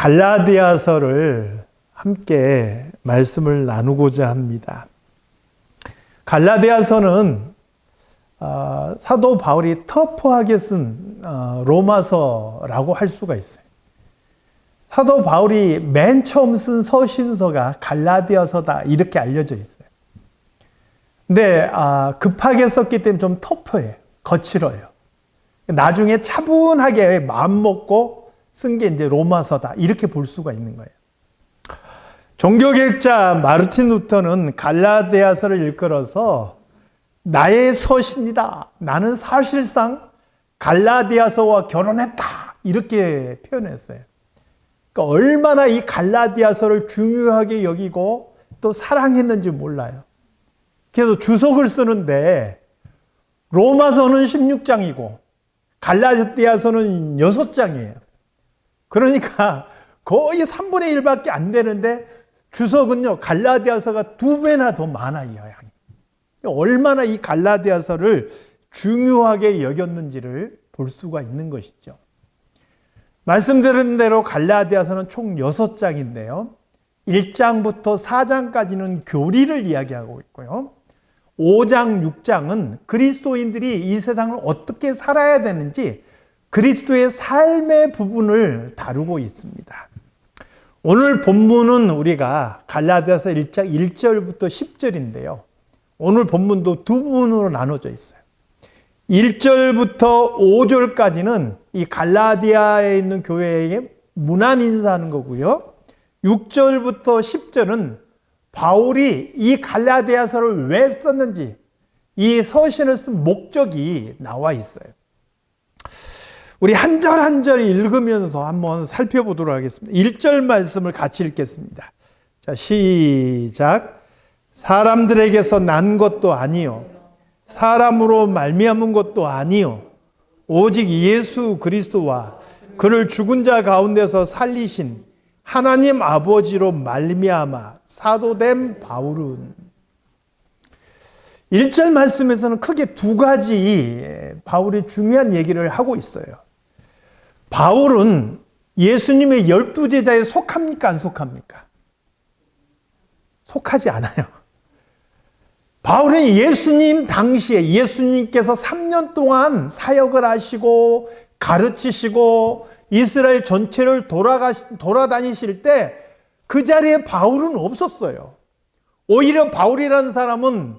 갈라디아서를 함께 말씀을 나누고자 합니다. 갈라디아서는 사도 바울이 터프하게 쓴 로마서라고 할 수가 있어요. 사도 바울이 맨 처음 쓴 서신서가 갈라디아서다 이렇게 알려져 있어요. 근데 급하게 썼기 때문에 좀 터프해요. 거칠어요. 나중에 차분하게 마음 먹고 쓴 게 이제 로마서다 이렇게 볼 수가 있는 거예요. 종교개혁자 마르틴 루터는 갈라디아서를 일컬어서 나의 서신이다. 나는 사실상 갈라디아서와 결혼했다. 이렇게 표현했어요. 그러니까 얼마나 이 갈라디아서를 중요하게 여기고 또 사랑했는지 몰라요. 그래서 주석을 쓰는데 로마서는 16장이고 갈라디아서는 6장이에요. 그러니까 거의 3분의 1밖에 안 되는데 주석은요, 갈라디아서가 2배나 더 많아요. 얼마나 이 갈라디아서를 중요하게 여겼는지를 볼 수가 있는 것이죠. 말씀드린 대로 갈라디아서는 총 6장인데요. 1장부터 4장까지는 교리를 이야기하고 있고요. 5장, 6장은 그리스도인들이 이 세상을 어떻게 살아야 되는지 그리스도의 삶의 부분을 다루고 있습니다. 오늘 본문은 우리가 갈라디아서 1장 1절부터 10절인데요. 오늘 본문도 두 부분으로 나눠져 있어요. 1절부터 5절까지는 이 갈라디아에 있는 교회에게 문안 인사하는 거고요. 6절부터 10절은 바울이 이 갈라디아서를 왜 썼는지 이 서신을 쓴 목적이 나와 있어요. 우리 한 절 한 절 읽으면서 한번 살펴보도록 하겠습니다. 1절 말씀을 같이 읽겠습니다. 자, 시작. 사람들에게서 난 것도 아니요 사람으로 말미암은 것도 아니요 오직 예수 그리스도와 그를 죽은 자 가운데서 살리신 하나님 아버지로 말미암아 사도된 바울은. 1절 말씀에서는 크게 두 가지 바울이 중요한 얘기를 하고 있어요. 바울은 예수님의 12제자에 속합니까? 안 속합니까? 속하지 않아요. 바울은 예수님 당시에 예수님께서 3년 동안 사역을 하시고 가르치시고 이스라엘 전체를 돌아다니실 때 그 자리에 바울은 없었어요. 오히려 바울이라는 사람은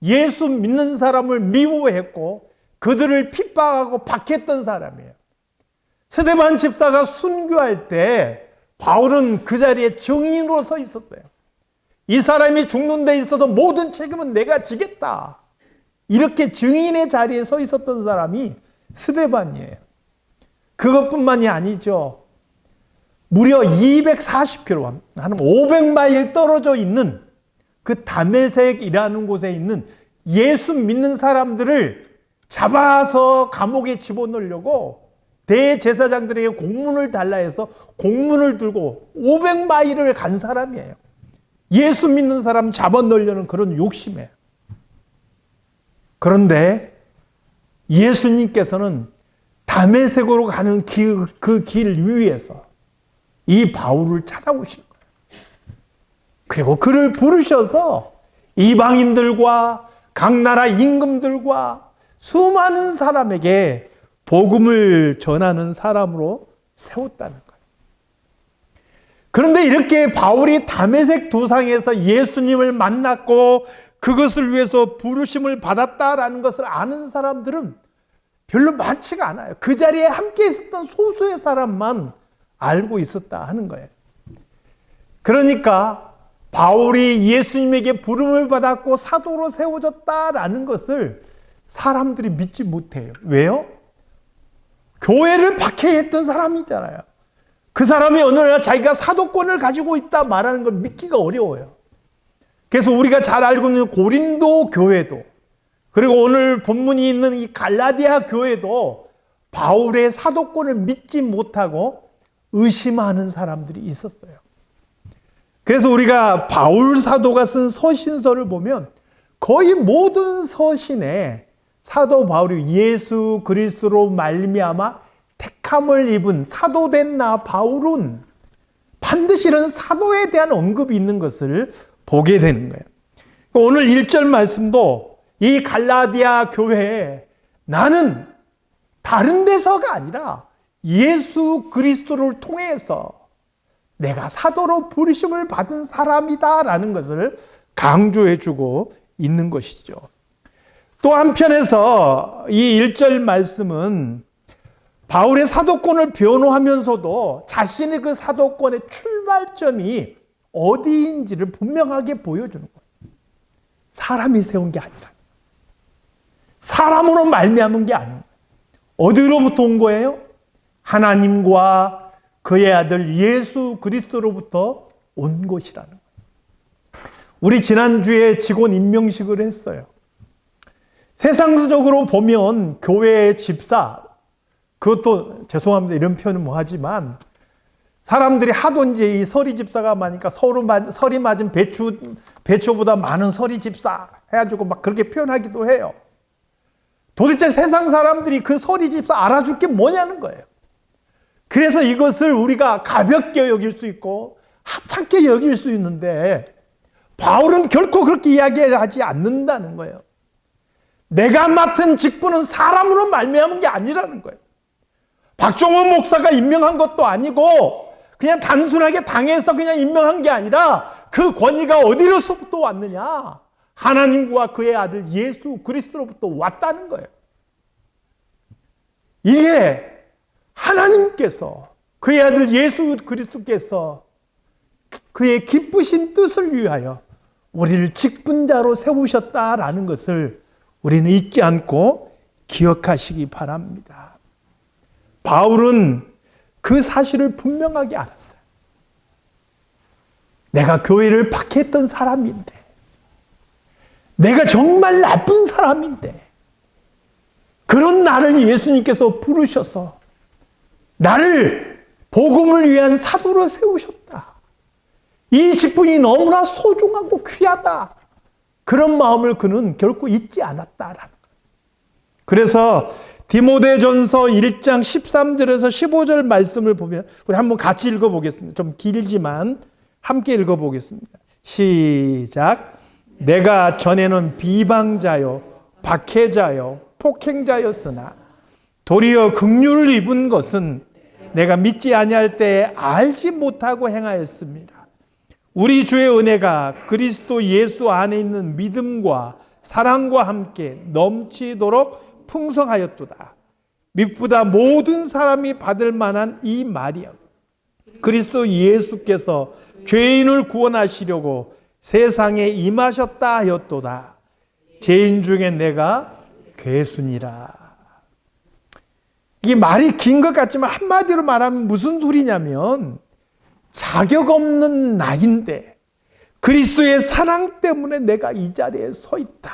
예수 믿는 사람을 미워했고 그들을 핍박하고 박했던 사람이에요. 스데반 집사가 순교할 때 바울은 그 자리에 증인으로 서 있었어요. 이 사람이 죽는 데 있어도 모든 책임은 내가 지겠다. 이렇게 증인의 자리에 서 있었던 사람이 스데반이에요. 그것뿐만이 아니죠. 무려 240km, 한 500마일 떨어져 있는 그 다메섹이라는 곳에 있는 예수 믿는 사람들을 잡아서 감옥에 집어넣으려고 대제사장들에게 공문을 달라 해서 공문을 들고 500마일을 간 사람이에요. 예수 믿는 사람 잡아넣으려는 그런 욕심이에요. 그런데 예수님께서는 다메섹으로 가는 그 길 위에서 이 바울을 찾아오신 거예요. 그리고 그를 부르셔서 이방인들과 각 나라 임금들과 수많은 사람에게 복음을 전하는 사람으로 세웠다는 거예요. 그런데 이렇게 바울이 다메섹 도상에서 예수님을 만났고 그것을 위해서 부르심을 받았다라는 것을 아는 사람들은 별로 많지가 않아요. 그 자리에 함께 있었던 소수의 사람만 알고 있었다 하는 거예요. 그러니까 바울이 예수님에게 부름을 받았고 사도로 세워졌다라는 것을 사람들이 믿지 못해요. 왜요? 교회를 박해했던 사람이잖아요. 그 사람이 어느 날 자기가 사도권을 가지고 있다 말하는 걸 믿기가 어려워요. 그래서 우리가 잘 알고 있는 고린도 교회도 그리고 오늘 본문이 있는 이 갈라디아 교회도 바울의 사도권을 믿지 못하고 의심하는 사람들이 있었어요. 그래서 우리가 바울 사도가 쓴 서신서를 보면 거의 모든 서신에 사도 바울이 예수 그리스도로 말미암아 택함을 입은 사도된 나 바울은 반드시 이런 사도에 대한 언급이 있는 것을 보게 되는 거예요. 오늘 1절 말씀도 이 갈라디아 교회에 나는 다른 데서가 아니라 예수 그리스도를 통해서 내가 사도로 부르심을 받은 사람이다라는 것을 강조해주고 있는 것이죠. 또 한편에서 이 1절 말씀은 바울의 사도권을 변호하면서도 자신의 그 사도권의 출발점이 어디인지를 분명하게 보여주는 거예요. 사람이 세운 게 아니라, 사람으로 말미암은 게 아니에요. 어디로부터 온 거예요? 하나님과 그의 아들 예수 그리스도로부터 온 것이라는 거예요. 우리 지난주에 직원 임명식을 했어요. 세상적으로 보면 교회의 집사, 그것도 죄송합니다 이런 표현은 뭐 하지만 사람들이 하도 이제 이 서리 집사가 많으니까 서리 맞은 배추보다 많은 서리 집사 해가지고 막 그렇게 표현하기도 해요. 도대체 세상 사람들이 그 서리 집사 알아줄 게 뭐냐는 거예요. 그래서 이것을 우리가 가볍게 여길 수 있고 하찮게 여길 수 있는데 바울은 결코 그렇게 이야기하지 않는다는 거예요. 내가 맡은 직분은 사람으로 말미암은 게 아니라는 거예요. 박종원 목사가 임명한 것도 아니고 그냥 단순하게 당해서 그냥 임명한 게 아니라 그 권위가 어디로부터 왔느냐? 하나님과 그의 아들 예수 그리스도로부터 왔다는 거예요. 이게 하나님께서 그의 아들 예수 그리스도께서 그의 기쁘신 뜻을 위하여 우리를 직분자로 세우셨다라는 것을 우리는 잊지 않고 기억하시기 바랍니다. 바울은 그 사실을 분명하게 알았어요. 내가 교회를 박해했던 사람인데, 내가 정말 나쁜 사람인데, 그런 나를 예수님께서 부르셔서 나를 복음을 위한 사도로 세우셨다. 이 직분이 너무나 소중하고 귀하다. 그런 마음을 그는 결코 잊지 않았다라는 거예요. 그래서 디모데전서 1장 13절에서 15절 말씀을 보면 우리 한번 같이 읽어보겠습니다. 좀 길지만 함께 읽어보겠습니다. 시작. 내가 전에는 비방자요 박해자요 폭행자였으나 도리어 긍휼을 입은 것은 내가 믿지 아니할 때 알지 못하고 행하였습니다. 우리 주의 은혜가 그리스도 예수 안에 있는 믿음과 사랑과 함께 넘치도록 풍성하였도다. 믿보다 모든 사람이 받을 만한 이 말이여. 그리스도 예수께서 죄인을 구원하시려고 세상에 임하셨다 하였도다. 죄인 중에 내가 괴순이라. 이 말이 긴 것 같지만 한마디로 말하면 무슨 소리냐면 자격 없는 나인데 그리스도의 사랑 때문에 내가 이 자리에 서 있다.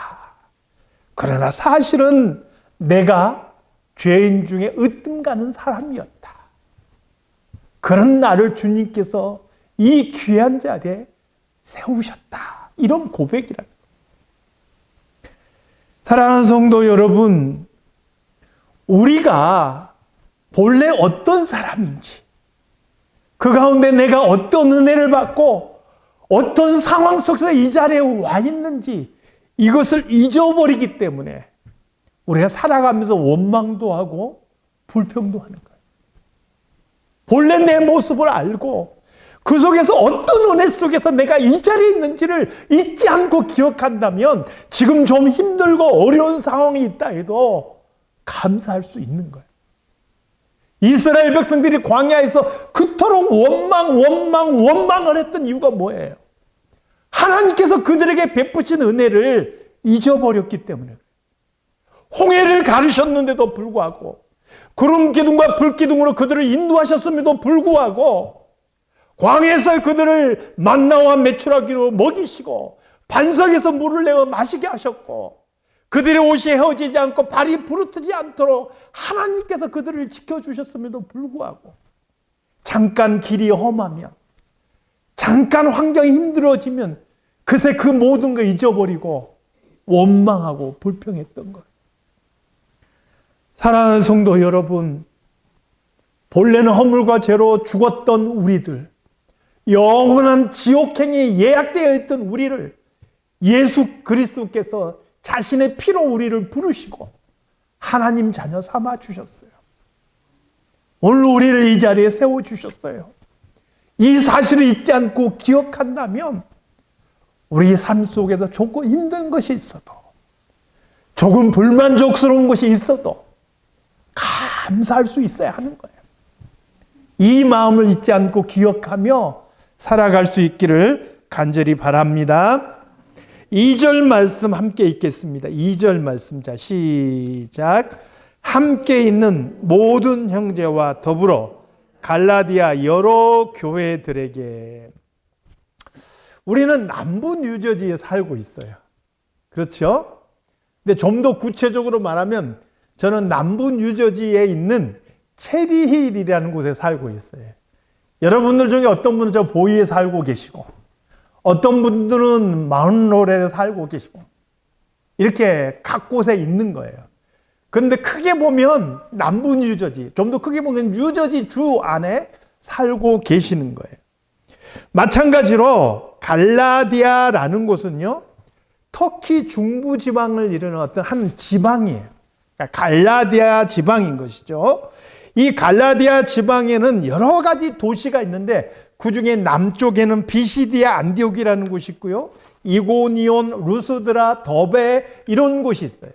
그러나 사실은 내가 죄인 중에 으뜸 가는 사람이었다. 그런 나를 주님께서 이 귀한 자리에 세우셨다. 이런 고백이라. 사랑하는 성도 여러분, 우리가 본래 어떤 사람인지, 그 가운데 내가 어떤 은혜를 받고 어떤 상황 속에서 이 자리에 와 있는지 이것을 잊어버리기 때문에 우리가 살아가면서 원망도 하고 불평도 하는 거예요. 본래 내 모습을 알고 그 속에서 어떤 은혜 속에서 내가 이 자리에 있는지를 잊지 않고 기억한다면 지금 좀 힘들고 어려운 상황이 있다 해도 감사할 수 있는 거예요. 이스라엘 백성들이 광야에서 그토록 원망을 했던 이유가 뭐예요? 하나님께서 그들에게 베푸신 은혜를 잊어버렸기 때문에. 홍해를 가르셨는데도 불구하고 구름 기둥과 불 기둥으로 그들을 인도하셨음에도 불구하고 광야에서 그들을 만나와 메추라기로 먹이시고 반석에서 물을 내어 마시게 하셨고 그들의 옷이 헤어지지 않고 발이 부르트지 않도록 하나님께서 그들을 지켜주셨음에도 불구하고 잠깐 길이 험하면 잠깐 환경이 힘들어지면 그새 그 모든 걸 잊어버리고 원망하고 불평했던 거예요. 사랑하는 성도 여러분, 본래는 허물과 죄로 죽었던 우리들, 영원한 지옥행에 예약되어 있던 우리를 예수 그리스도께서 자신의 피로 우리를 부르시고 하나님 자녀 삼아 주셨어요. 오늘 우리를 이 자리에 세워주셨어요. 이 사실을 잊지 않고 기억한다면 우리 삶 속에서 조금 힘든 것이 있어도, 조금 불만족스러운 것이 있어도 감사할 수 있어야 하는 거예요. 이 마음을 잊지 않고 기억하며 살아갈 수 있기를 간절히 바랍니다. 2절 말씀 함께 읽겠습니다. 2절 말씀, 자 시작. 함께 있는 모든 형제와 더불어 갈라디아 여러 교회들에게. 우리는 남부 뉴저지에 살고 있어요. 그렇죠? 근데 좀 더 구체적으로 말하면 저는 남부 뉴저지에 있는 체리힐이라는 곳에 살고 있어요. 여러분들 중에 어떤 분은 저 보이에 살고 계시고, 어떤 분들은 마운트로렐에 살고 계시고, 이렇게 각 곳에 있는 거예요. 그런데 크게 보면 남부 뉴저지, 좀 더 크게 보면 뉴저지 주 안에 살고 계시는 거예요. 마찬가지로 갈라디아라는 곳은요, 터키 중부 지방을 이루는 어떤 한 지방이에요. 그러니까 갈라디아 지방인 것이죠. 이 갈라디아 지방에는 여러 가지 도시가 있는데 그 중에 남쪽에는 비시디아 안디옥이라는 곳이 있고요. 이고니온, 루스드라, 더베 이런 곳이 있어요.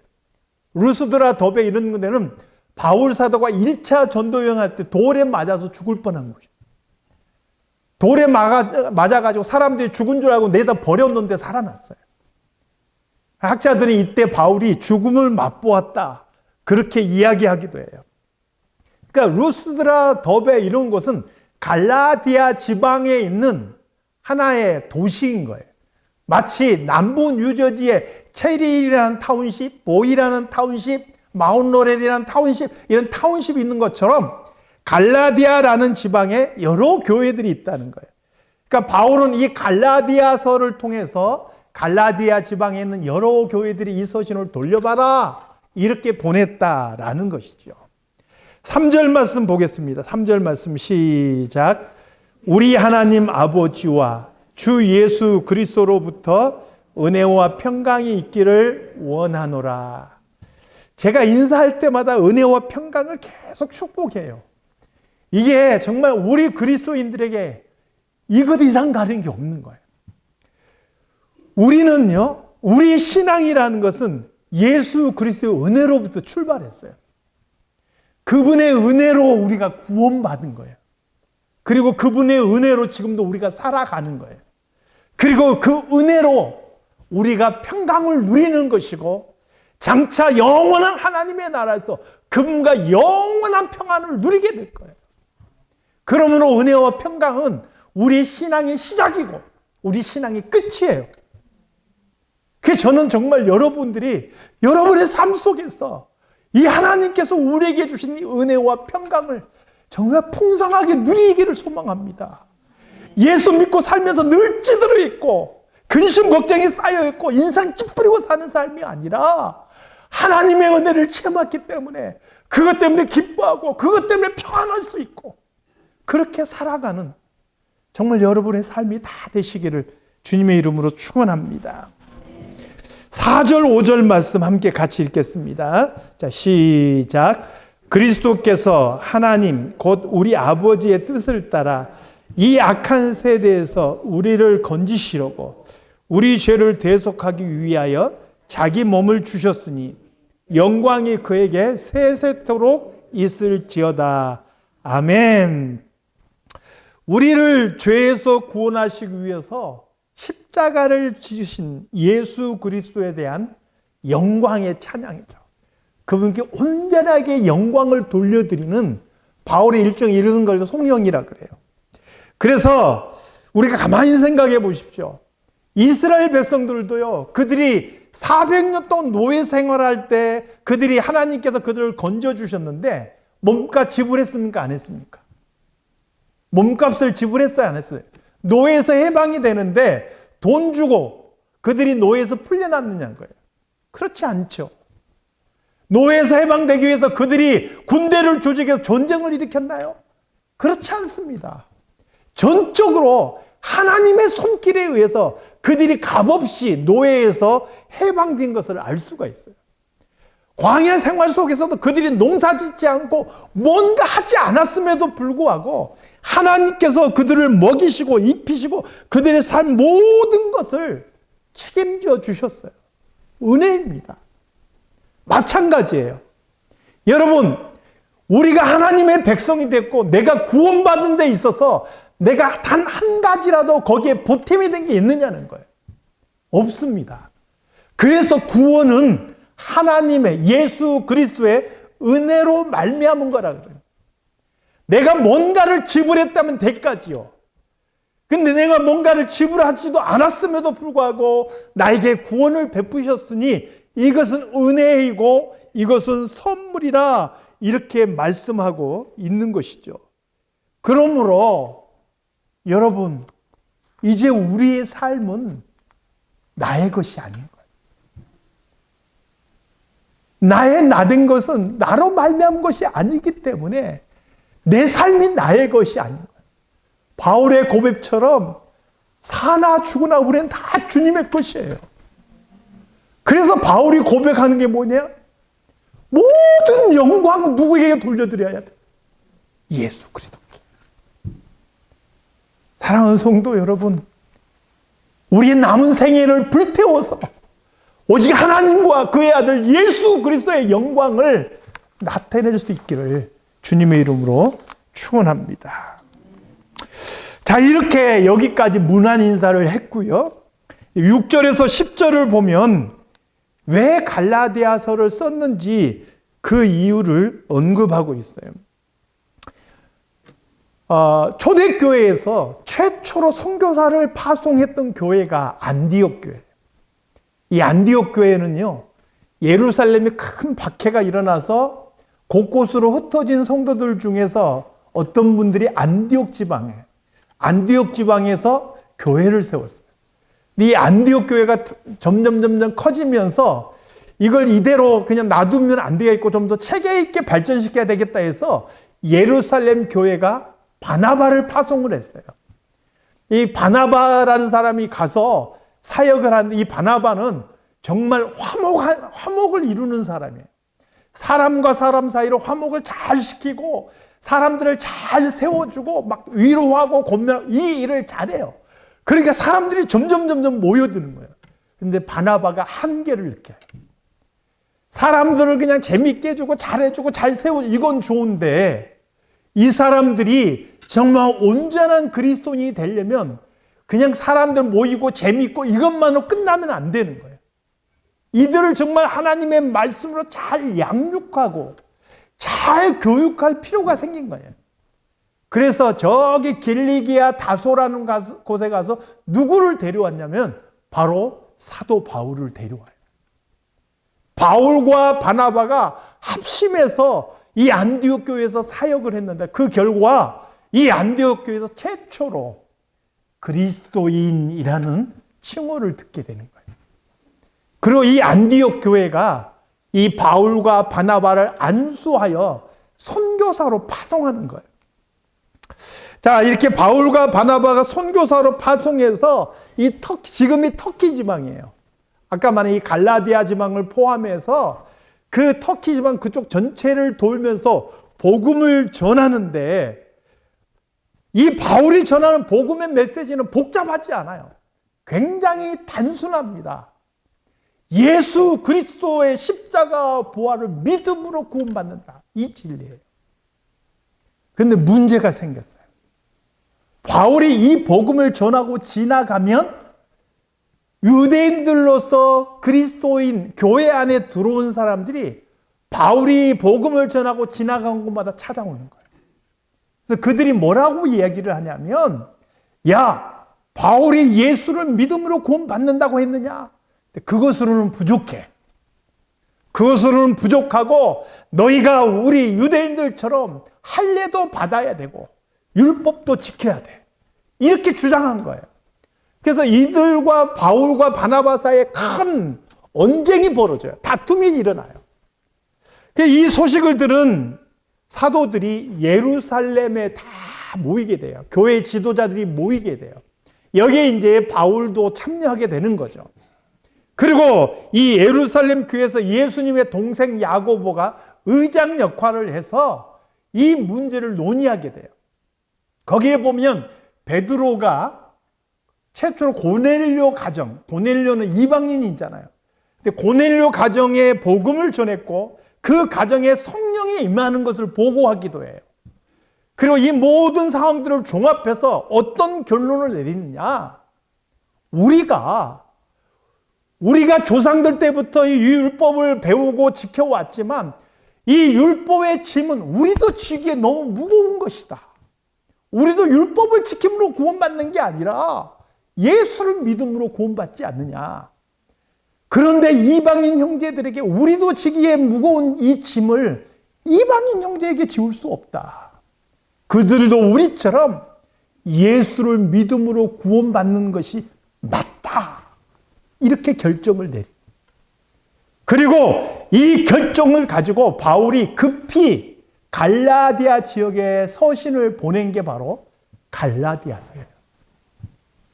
루스드라, 더베 이런 데는 바울 사도가 1차 전도 여행할 때 돌에 맞아서 죽을 뻔한 곳이에요. 돌에 맞아가지고 사람들이 죽은 줄 알고 내다 버렸는데 살아났어요. 학자들이 이때 바울이 죽음을 맛보았다, 그렇게 이야기하기도 해요. 그러니까 루스드라, 더베 이런 곳은 갈라디아 지방에 있는 하나의 도시인 거예요. 마치 남부 뉴저지의 체리힐이라는 타운십, 보이라는 타운십, 마운트로렐이라는 타운십, 이런 타운십이 있는 것처럼 갈라디아라는 지방에 여러 교회들이 있다는 거예요. 그러니까 바울은 이 갈라디아서를 통해서 갈라디아 지방에 있는 여러 교회들이 이 서신을 돌려봐라, 이렇게 보냈다라는 것이죠. 3절 말씀 보겠습니다. 3절 말씀 시작. 우리 하나님 아버지와 주 예수 그리스도로부터 은혜와 평강이 있기를 원하노라. 제가 인사할 때마다 은혜와 평강을 계속 축복해요. 이게 정말 우리 그리스도인들에게 이것 이상 가는 게 없는 거예요. 우리는요, 우리 신앙이라는 것은 예수 그리스도의 은혜로부터 출발했어요. 그분의 은혜로 우리가 구원받은 거예요. 그리고 그분의 은혜로 지금도 우리가 살아가는 거예요. 그리고 그 은혜로 우리가 평강을 누리는 것이고, 장차 영원한 하나님의 나라에서 그분과 영원한 평안을 누리게 될 거예요. 그러므로 은혜와 평강은 우리 신앙의 시작이고 우리 신앙의 끝이에요. 그래서 저는 정말 여러분들이 여러분의 삶 속에서 이 하나님께서 우리에게 주신 이 은혜와 평강을 정말 풍성하게 누리기를 소망합니다. 예수 믿고 살면서 늘 찌들어 있고 근심 걱정이 쌓여 있고 인상 찌푸리고 사는 삶이 아니라 하나님의 은혜를 체험했기 때문에 그것 때문에 기뻐하고 그것 때문에 평안할 수 있고 그렇게 살아가는 정말 여러분의 삶이 다 되시기를 주님의 이름으로 축원합니다. 4절 5절 말씀 함께 같이 읽겠습니다. 자, 시작. 그리스도께서 하나님 곧 우리 아버지의 뜻을 따라 이 악한 세대에서 우리를 건지시려고 우리 죄를 대속하기 위하여 자기 몸을 주셨으니 영광이 그에게 세세토록 있을지어다. 아멘. 우리를 죄에서 구원하시기 위해서 십자가를 지으신 예수 그리스도에 대한 영광의 찬양이죠. 그분께 온전하게 영광을 돌려드리는 바울의 일종의 이런 걸 송영이라 그래요. 그래서 우리가 가만히 생각해 보십시오. 이스라엘 백성들도요, 그들이 400년 동안 노예 생활할 때 그들이 하나님께서 그들을 건져주셨는데 몸값 지불했습니까? 안 했습니까? 몸값을 지불했어요? 안 했어요? 노예에서 해방이 되는데 돈 주고 그들이 노예에서 풀려났느냐는 거예요. 그렇지 않죠. 노예에서 해방되기 위해서 그들이 군대를 조직해서 전쟁을 일으켰나요? 그렇지 않습니다. 전적으로 하나님의 손길에 의해서 그들이 값없이 노예에서 해방된 것을 알 수가 있어요. 광야 생활 속에서도 그들이 농사 짓지 않고 뭔가 하지 않았음에도 불구하고 하나님께서 그들을 먹이시고 입히시고 그들의 삶 모든 것을 책임져 주셨어요. 은혜입니다. 마찬가지예요. 여러분, 우리가 하나님의 백성이 됐고 내가 구원받는 데 있어서 내가 단 한 가지라도 거기에 보탬이 된 게 있느냐는 거예요. 없습니다. 그래서 구원은 하나님의 예수 그리스도의 은혜로 말미암은 거라 그래요. 내가 뭔가를 지불했다면 대가지요. 근데 내가 뭔가를 지불하지도 않았음에도 불구하고 나에게 구원을 베푸셨으니 이것은 은혜이고 이것은 선물이라 이렇게 말씀하고 있는 것이죠. 그러므로 여러분, 이제 우리의 삶은 나의 것이 아닌 거예요. 나의 나된 것은 나로 말미암은 것이 아니기 때문에 내 삶이 나의 것이 아닌 거예요. 바울의 고백처럼 사나 죽으나 우리는 다 주님의 것이에요. 그래서 바울이 고백하는 게 뭐냐? 모든 영광은 누구에게 돌려드려야 돼? 예수 그리스도께. 사랑하는 성도 여러분, 우리의 남은 생애를 불태워서 오직 하나님과 그의 아들 예수 그리스도의 영광을 나타낼 수 있기를 주님의 이름으로 축원합니다. 자, 이렇게 여기까지 문안 인사를 했고요. 6절에서 10절을 보면 왜 갈라디아서를 썼는지 그 이유를 언급하고 있어요. 초대교회에서 최초로 선교사를 파송했던 교회가 안디옥 교회. 이 안디옥 교회는요, 예루살렘에 큰 박해가 일어나서 곳곳으로 흩어진 성도들 중에서 어떤 분들이 안디옥 지방에서 교회를 세웠어요. 이 안디옥 교회가 점점 커지면서 이걸 이대로 그냥 놔두면 안 되겠고 좀 더 체계 있게 발전시켜야 되겠다 해서 예루살렘 교회가 바나바를 파송을 했어요. 이 바나바라는 사람이 가서 사역을 한 이 바나바는 정말 화목을 이루는 사람이에요. 사람과 사람 사이로 화목을 잘 시키고 사람들을 잘 세워주고 막 위로하고 권면하고 이 일을 잘해요. 그러니까 사람들이 점점 모여드는 거예요. 근데 바나바가 한계를 느껴요. 사람들을 그냥 재밌게 해주고 잘해주고 잘 세워주고 이건 좋은데 이 사람들이 정말 온전한 그리스도인이 되려면 그냥 사람들 모이고 재밌고 이것만으로 끝나면 안 되는 거예요. 이들을 정말 하나님의 말씀으로 잘 양육하고 잘 교육할 필요가 생긴 거예요. 그래서 저기 길리기아 다소라는 곳에 가서 누구를 데려왔냐면 바로 사도 바울을 데려와요. 바울과 바나바가 합심해서 이 안디옥 교회에서 사역을 했는데 그 결과 이 안디옥 교회에서 최초로 그리스도인이라는 칭호를 듣게 되는 거예요. 그리고 이 안디옥 교회가 이 바울과 바나바를 안수하여 선교사로 파송하는 거예요. 자, 이렇게 바울과 바나바가 선교사로 파송해서 지금이 터키 지방이에요. 아까 말한 이 갈라디아 지방을 포함해서 그 터키 지방 그쪽 전체를 돌면서 복음을 전하는데 이 바울이 전하는 복음의 메시지는 복잡하지 않아요. 굉장히 단순합니다. 예수 그리스도의 십자가 부활을 믿음으로 구원받는다. 이 진리예요. 그런데 문제가 생겼어요. 바울이 이 복음을 전하고 지나가면 유대인들로서 그리스도인 교회 안에 들어온 사람들이 바울이 복음을 전하고 지나간 곳마다 찾아오는 거예요. 그래서 그들이 뭐라고 이야기를 하냐면, 야, 바울이 예수를 믿음으로 구원받는다고 했느냐? 그것으로는 부족해. 그것으로는 부족하고 너희가 우리 유대인들처럼 할례도 받아야 되고 율법도 지켜야 돼. 이렇게 주장한 거예요. 그래서 이들과 바울과 바나바 사이에 큰 언쟁이 벌어져요. 다툼이 일어나요. 이 소식을 들은 사도들이 예루살렘에 다 모이게 돼요. 교회 지도자들이 모이게 돼요. 여기에 이제 바울도 참여하게 되는 거죠. 그리고 이 예루살렘 교회에서 예수님의 동생 야고보가 의장 역할을 해서 이 문제를 논의하게 돼요. 거기에 보면 베드로가 최초로 고넬료 가정, 고넬료는 이방인이잖아요. 근데 고넬료 가정에 복음을 전했고 그 가정에 성령이 임하는 것을 보고하기도 해요. 그리고 이 모든 상황들을 종합해서 어떤 결론을 내리느냐? 우리가 조상들 때부터 이 율법을 배우고 지켜왔지만 이 율법의 짐은 우리도 지기에 너무 무거운 것이다. 우리도 율법을 지킴으로 구원받는 게 아니라 예수를 믿음으로 구원받지 않느냐. 그런데 이방인 형제들에게 우리도 지기에 무거운 이 짐을 이방인 형제에게 지울 수 없다. 그들도 우리처럼 예수를 믿음으로 구원받는 것이 맞다. 이렇게 결정을 내리. 그리고 이 결정을 가지고 바울이 급히 갈라디아 지역에 서신을 보낸 게 바로 갈라디아서예요.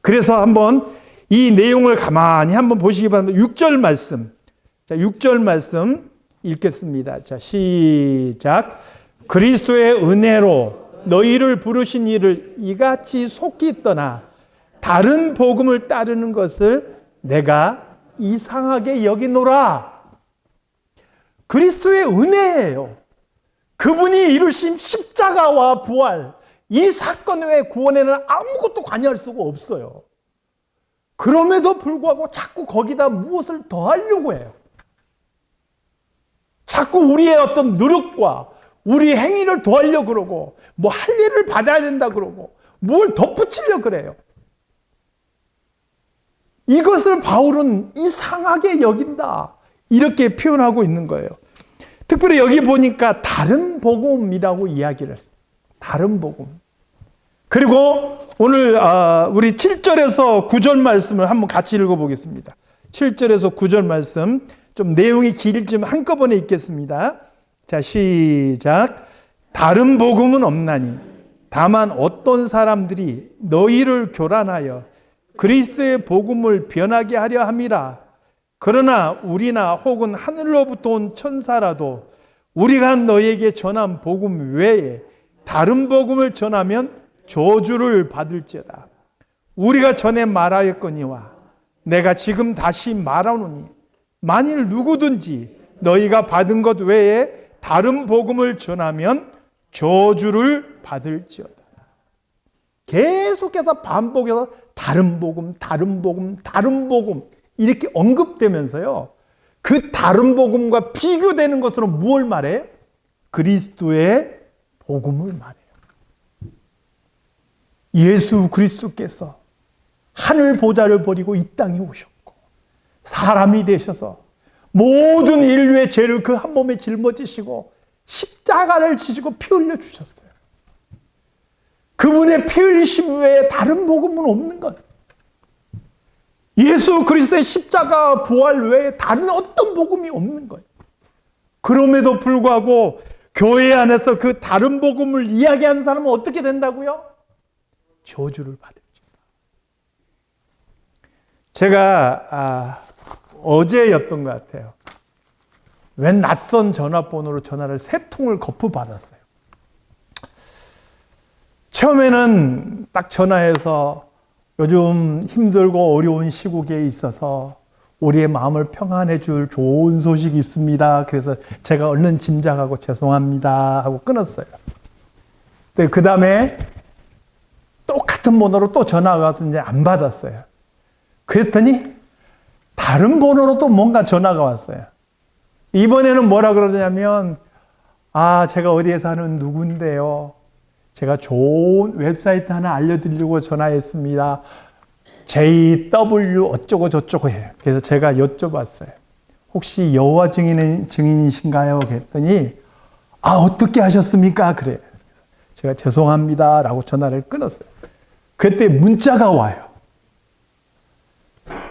그래서 한번 이 내용을 가만히 한번 보시기 바랍니다. 6절 말씀. 자, 6절 말씀 읽겠습니다. 자, 시작. 그리스도의 은혜로 너희를 부르신 이를 이같이 속히 떠나 다른 복음을 따르는 것을 내가 이상하게 여기노라. 그리스도의 은혜예요. 그분이 이루신 십자가와 부활, 이 사건 외에 구원에는 아무것도 관여할 수가 없어요. 그럼에도 불구하고 자꾸 거기다 무엇을 더하려고 해요. 자꾸 우리의 어떤 노력과 우리 행위를 더하려고 그러고 뭐 할 일을 받아야 된다 그러고 뭘 덧붙이려고 그래요. 이것을 바울은 이상하게 여긴다. 이렇게 표현하고 있는 거예요. 특별히 여기 보니까 다른 복음이라고 이야기를 해요. 다른 복음. 그리고 오늘 우리 7절에서 9절 말씀을 한번 같이 읽어보겠습니다. 7절에서 9절 말씀 좀 내용이 길지만 한꺼번에 읽겠습니다. 자, 시작. 다른 복음은 없나니 다만 어떤 사람들이 너희를 교란하여 그리스도의 복음을 변하게 하려 함이라. 그러나 우리나 혹은 하늘로부터 온 천사라도 우리가 너희에게 전한 복음 외에 다른 복음을 전하면 저주를 받을지어다. 우리가 전에 말하였거니와 내가 지금 다시 말하노니 만일 누구든지 너희가 받은 것 외에 다른 복음을 전하면 저주를 받을지어다. 계속해서 반복해서 다른 복음, 다른 복음, 다른 복음 이렇게 언급되면서요. 그 다른 복음과 비교되는 것으로 무엇을 말해요? 그리스도의 복음을 말해요. 예수 그리스도께서 하늘 보좌를 버리고 이 땅에 오셨고 사람이 되셔서 모든 인류의 죄를 그 한 몸에 짊어지시고 십자가를 지시고 피 흘려 주셨어요. 그분의 피 흘리심 외에 다른 복음은 없는 것. 예수 그리스도의 십자가 부활 외에 다른 어떤 복음이 없는 거예요. 그럼에도 불구하고 교회 안에서 그 다른 복음을 이야기하는 사람은 어떻게 된다고요? 저주를 받을지어다. 제가 어제였던 것 같아요. 웬 낯선 전화번호로 전화를 3통을 거푸 받았어요. 처음에는 딱 전화해서 요즘 힘들고 어려운 시국에 있어서 우리의 마음을 평안해 줄 좋은 소식이 있습니다. 그래서 제가 얼른 짐작하고 죄송합니다 하고 끊었어요. 근데 그 다음에 똑같은 번호로 또 전화가 와서 이제 안 받았어요. 그랬더니 다른 번호로 또 뭔가 전화가 왔어요. 이번에는 뭐라 그러냐면 제가 어디에 사는 누군데요. 제가 좋은 웹사이트 하나 알려드리려고 전화했습니다. JW 어쩌고 저쩌고 해요. 그래서 제가 여쭤봤어요. 혹시 여호와 증인이신가요? 그랬더니 어떻게 하셨습니까? 그래요. 제가 죄송합니다 라고 전화를 끊었어요. 그때 문자가 와요.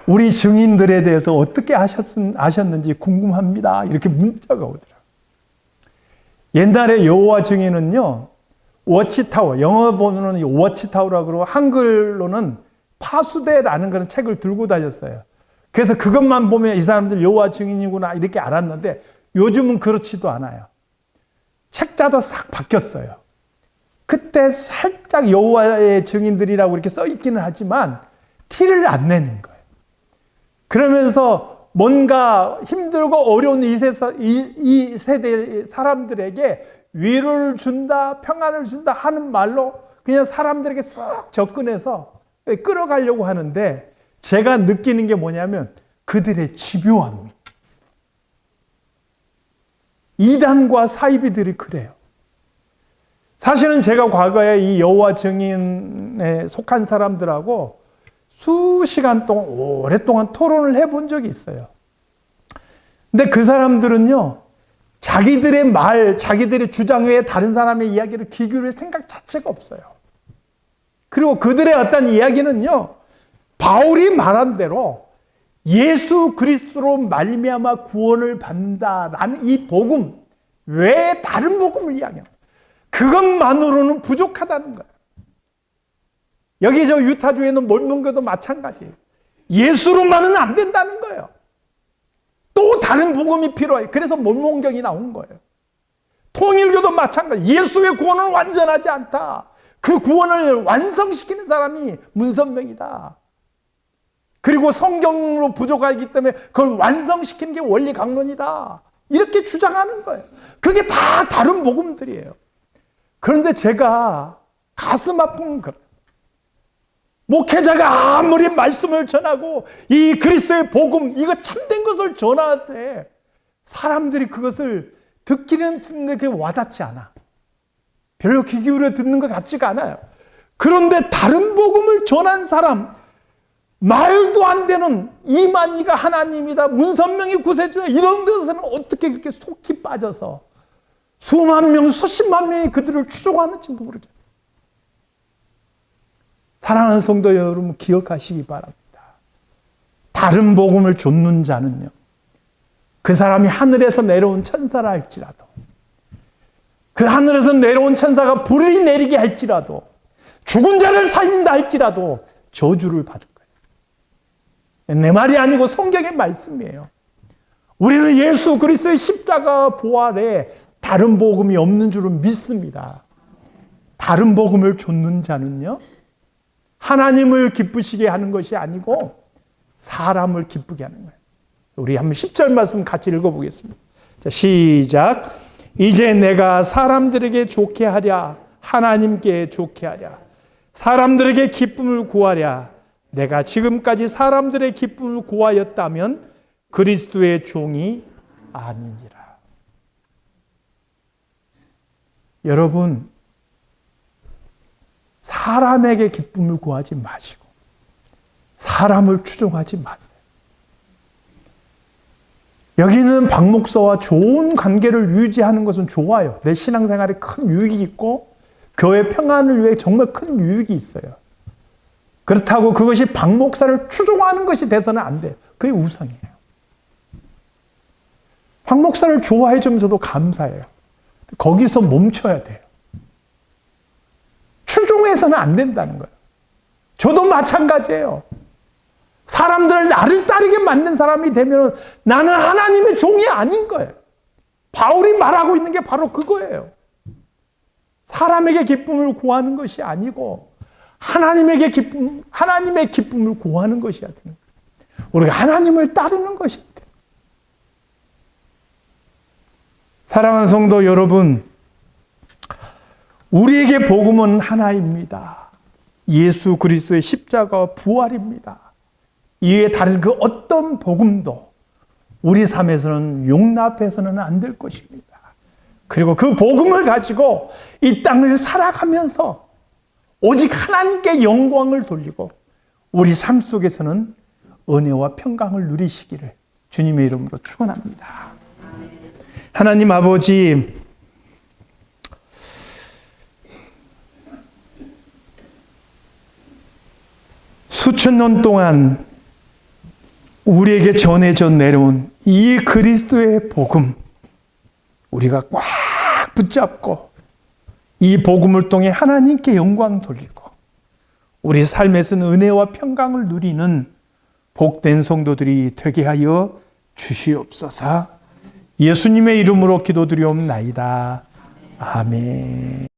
우리 증인들에 대해서 어떻게 아셨는지 궁금합니다. 이렇게 문자가 오더라고요. 옛날에 여호와 증인은요. 워치타워, 영어 번호는 워치타워라고 그러고 한글로는 파수대라는 그런 책을 들고 다녔어요. 그래서 그것만 보면 이 사람들 여호와 증인이구나 이렇게 알았는데 요즘은 그렇지도 않아요. 책자도 싹 바뀌었어요. 그때 살짝 여호와의 증인들이라고 이렇게 써 있기는 하지만 티를 안 내는 거예요. 그러면서 뭔가 힘들고 어려운 이 세대 사람들에게 위로를 준다, 평안을 준다 하는 말로 그냥 사람들에게 쏙 접근해서 끌어가려고 하는데 제가 느끼는 게 뭐냐면 그들의 집요함입니다. 이단과 사이비들이 그래요. 사실은 제가 과거에 이 여호와 증인에 속한 사람들하고 수시간 동안 오랫동안 토론을 해본 적이 있어요. 근데 그 사람들은요, 자기들의 말, 자기들의 주장 외에 다른 사람의 이야기를 귀 기울일 생각 자체가 없어요. 그리고 그들의 어떤 이야기는요, 바울이 말한 대로 예수 그리스도로 말미암아 구원을 받는다라는 이 복음 외에 다른 복음을 이야기합니다. 그것만으로는 부족하다는 거예요. 여기 저 유타주에는 몰몬교도 마찬가지예요. 예수로만은 안 된다는 거예요. 또 다른 복음이 필요해요. 그래서 몰몬경이 나온 거예요. 통일교도 마찬가지. 예수의 구원은 완전하지 않다. 그 구원을 완성시키는 사람이 문선명이다. 그리고 성경으로 부족하기 때문에 그걸 완성시키는 게 원리 강론이다. 이렇게 주장하는 거예요. 그게 다 다른 복음들이에요. 그런데 제가 가슴 아픈 거예요. 목회자가 아무리 말씀을 전하고 이 그리스도의 복음, 이거 참된 것을 전할 때 사람들이 그것을 듣기는 듣는데 그게 와닿지 않아. 별로 귀 기울여 듣는 것 같지가 않아요. 그런데 다른 복음을 전한 사람, 말도 안 되는 이만희가 하나님이다, 문선명이 구세주다 이런 것은 어떻게 그렇게 속히 빠져서 수만 명, 수십만 명이 그들을 추종하는지 모르겠어요. 사랑하는 성도 여러분, 기억하시기 바랍니다. 다른 복음을 좇는 자는요, 그 사람이 하늘에서 내려온 천사라 할지라도, 그 하늘에서 내려온 천사가 불을 내리게 할지라도, 죽은 자를 살린다 할지라도 저주를 받을 거예요. 내 말이 아니고 성경의 말씀이에요. 우리는 예수 그리스도의 십자가 부활에 다른 복음이 없는 줄은 믿습니다. 다른 복음을 좇는 자는요, 하나님을 기쁘시게 하는 것이 아니고 사람을 기쁘게 하는 거예요. 우리 한번 10절 말씀 같이 읽어보겠습니다. 자, 시작. 이제 내가 사람들에게 좋게 하랴, 하나님께 좋게 하랴, 사람들에게 기쁨을 구하랴. 내가 지금까지 사람들의 기쁨을 구하였다면 그리스도의 종이 아니니라. 여러분, 사람에게 기쁨을 구하지 마시고 사람을 추종하지 마세요. 여기는 박 목사와 좋은 관계를 유지하는 것은 좋아요. 내 신앙생활에 큰 유익이 있고 교회 평안을 위해 정말 큰 유익이 있어요. 그렇다고 그것이 박 목사를 추종하는 것이 돼서는 안 돼요. 그게 우상이에요. 박 목사를 좋아해 주면 저도 감사해요. 거기서 멈춰야 돼요. 추종해서는 안 된다는 거예요. 저도 마찬가지예요. 사람들을 나를 따르게 만든 사람이 되면 나는 하나님의 종이 아닌 거예요. 바울이 말하고 있는 게 바로 그거예요. 사람에게 기쁨을 구하는 것이 아니고 하나님의 기쁨을 구하는 것이어야 되는 거예요. 우리가 하나님을 따르는 것이어야 돼요. 사랑하는 성도 여러분, 우리에게 복음은 하나입니다. 예수 그리스도의 십자가와 부활입니다. 이외에 다른 그 어떤 복음도 우리 삶에서는 용납해서는 안 될 것입니다. 그리고 그 복음을 가지고 이 땅을 살아가면서 오직 하나님께 영광을 돌리고 우리 삶 속에서는 은혜와 평강을 누리시기를 주님의 이름으로 축원합니다. 하나님 아버지, 수천 년 동안 우리에게 전해져 내려온 이 그리스도의 복음, 우리가 꽉 붙잡고 이 복음을 통해 하나님께 영광 돌리고 우리 삶에서는 은혜와 평강을 누리는 복된 성도들이 되게 하여 주시옵소서. 예수님의 이름으로 기도드리옵나이다. 아멘.